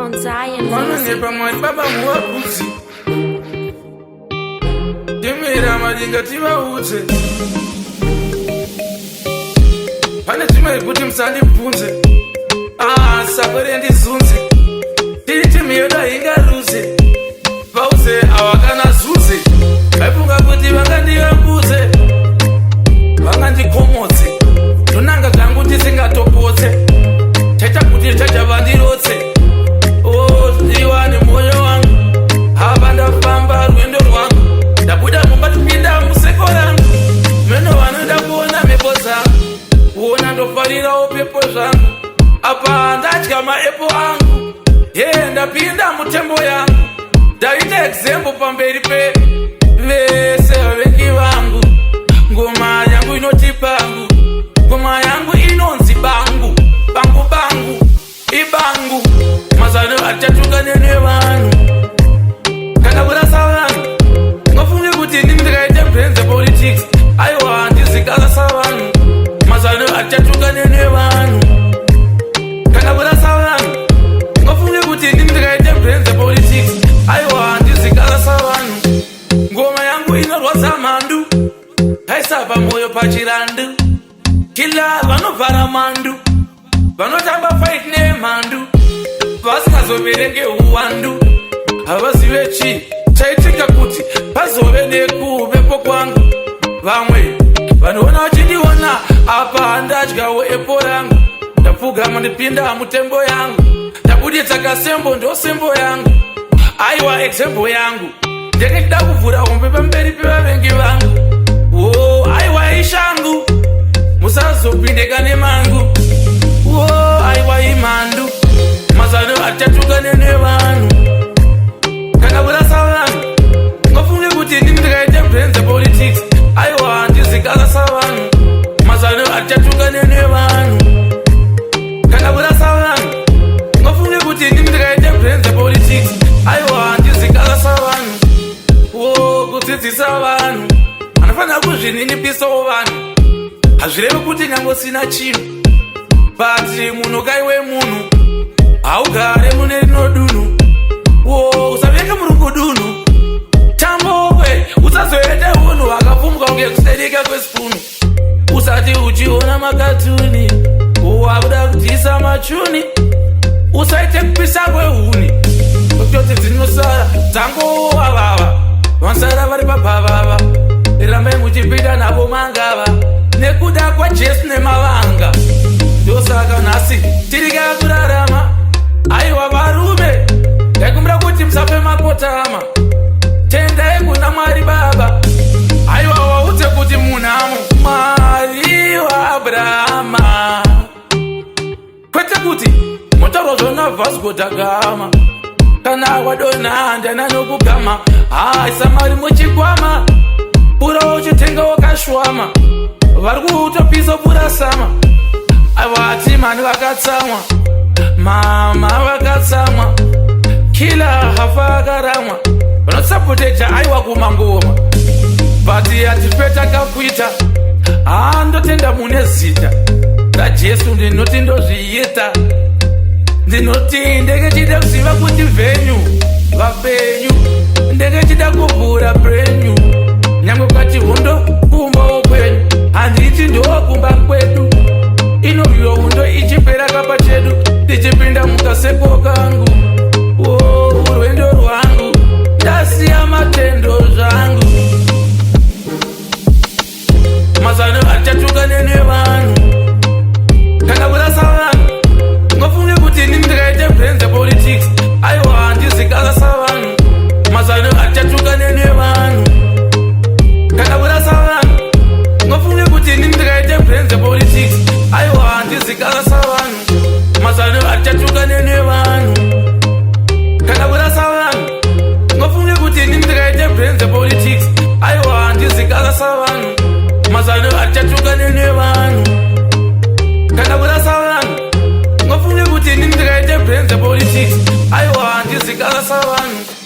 Mount Zion. Vanonyepa Mwari baba muvaudze ndimira madinga tivaudze pane zvimwe kuti musandibvunze sakore ndizunze tiri timu yoda ingaruze vauze avakana zuze vaifunga kuti vangandiyambuze vangandikomodze ndonanga kangu ndisingatopotse chaita kuti chachava ndirotse ndiwa nemwoyo wangu hava ndafamba rwendo rwangu ndabuda mumba tipinda museko rangu meno vanoda kuona mhepo dzangu kuona ndofarirawo pepo zvangu apa ndadya maepo angu ndapinda mutembo yangu ndaita example pamberi pevese vavengi vangu ngoma yangu inoti pangu ngoma yangu inonzi bangu bangu bangu ibangu mazano achatuka nevanhu kana kurasa vanhu ngafunge kuti ndindikaite brenze politics aiwa ndizikasa vanhu mazano achatuka nevanhu kana kurasa vanhu ngafunge kuti ndindikaite brenze politics aiwa ndizikasa vanhu ngoma yangu inorwadza mhandu haisapa moyo pachirandu kila vanovhara mandu vanotamba fight nemhandu vasingazoverenge uwandu havazive chii chaitika kuti pazove nekuvepo kwangu vamwe vanoona vachindiona apa handadyawo epo rangu ndapfugama ndipinda mutembo yangu ndabuditsa kasembo ndosembo yangu aiwa example yangu ndenge ndida kuvhura hombe pamberi pevavengi vangu aiwa ishangu musazopindeka nemangu aiwa imhandu mazano achatuka nevanhu kana kurasa vanhu ngafunge kuti ndindikaite brenze politics aiwa ndizikasa vanhu mazano achatuka nevanhu kana kurasa vanhu ngafunge kuti ndindikaite brenze politics aiwa ndizikasa vanhu kudzidzisa vanhu anofanira kuzvininipisawo vanhu hazvirevi kuti nyangosina chinhu bati munhu kaiwe munhu haugare mune rino dunhu usavenge murungu dunhu tambokwe usazoende unhu hwakapfumwa kunge kuserika kwesipunu usati uchiona makatuni wakuda kudyisa machuni usaite kupisa kwehuni kutoti dzinosara dzangowavava vanosara vari pabhavava rambai muchipinda navo mangava nekuda kwajesu nemavanga ndosaka nhasi tirika kurarama aiwa varume ndaikumbira kuti musape makotama tendai kuna mwari baba aiwa waudze kuti munhamo mwari waabrahama kwete kuti motaurwa zvona Vasco da Gama kana wadonha ndana nokugama samari muchikwama pura uchitenga wakashwama vari kuutopisa purasama avati mani vakatsamwa mama vakatsamwa kila hafa akaramwa vanosapoteja aiwa kumangoma bati hatipeta kakuita ndotenda mune zita rajesu ndinoti ndozviita ndinoti ndenge chida kuziva kuti venyu vapenyu ndenge chida kuvhura brenyu nyange kwati hundo kumbawo kwenyu handiti ndokumba kwedu inoriyo hundo ichipera kapa chedu tichipinda mukaseko kangu urwendo rwangu ndasiya matendo zvangu mazano achatuka nevanhu kana kurasa vanhu ngafunge kuti ndindikaite brenze politics aiwa handizikasa vanhu mazano achatuka nevanhu kana kurasa vanhu ngafunge kuti ndindikaite brenze politics aiwa handizikasa vanhu mazano achatuka nevanhu kana kurasa vanhu ngafunge kuti ndindikaite brenze politics aiwa handizikasa vanhu mazano achatuka nevanhu kana kurasa vanhu ngafunge kuti ndindikaite brenze politics aiwa handizikasa vanhu